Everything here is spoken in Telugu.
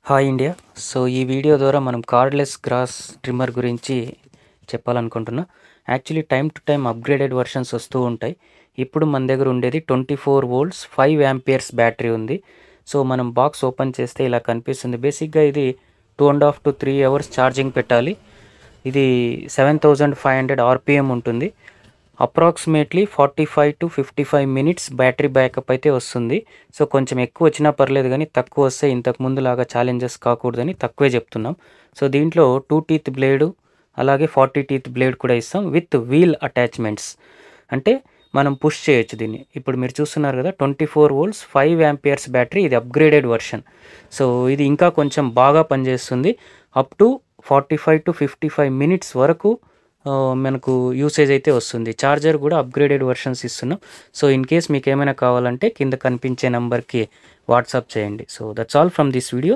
Hi India. సో ఈ వీడియో ద్వారా మనం కార్డ్లెస్ గ్రాస్ ట్రిమ్మర్ గురించి చెప్పాలనుకుంటున్నా. Actually time to time upgraded versions వస్తూ ఉంటాయి. ఇప్పుడు మన దగ్గర ఉండేది 24 వోల్ట్స్ 5 యాంపియర్స్ బ్యాటరీ ఉంది. సో మనం బాక్స్ ఓపెన్ చేస్తే ఇలా కనిపిస్తుంది. బేసిక్గా ఇది 2.5 to 3 అవర్స్ ఛార్జింగ్ పెట్టాలి. ఇది 7500 ఆర్పిఎం ఉంటుంది. Approximately 45 to 55 minutes battery backup అయితే వస్తుంది. సో కొంచెం ఎక్కువ వచ్చినా పర్లేదు, కానీ తక్కువ వస్తే ఇంతకు ముందులాగా ఛాలెంజెస్ కాకూడదని తక్కువే చెప్తున్నాం. సో దీంట్లో 2 టీత్ బ్లేడు అలాగే 40 టీత్ బ్లేడ్ కూడా ఇస్తాం విత్ వీల్ అటాచ్మెంట్స్. అంటే మనం పుష్ చేయొచ్చు దీన్ని. ఇప్పుడు మీరు చూస్తున్నారు కదా, 24 వోల్ట్స్ 5 యాంపియర్స్ బ్యాటరీ. ఇది అప్గ్రేడెడ్ వర్షన్. సో ఇది ఇంకా కొంచెం బాగా పనిచేస్తుంది. అప్ టు 45 to 55 మినిట్స్ వరకు మనకు యూసేజ్ అయితే వస్తుంది. చార్జర్ కూడా అప్గ్రేడెడ్ వర్షన్స్ ఇస్తున్నాం. సో ఇన్ కేస్ మీకు ఏమైనా కావాలంటే కింద కనిపించే నెంబర్కి వాట్సాప్ చేయండి. So that's all from this video.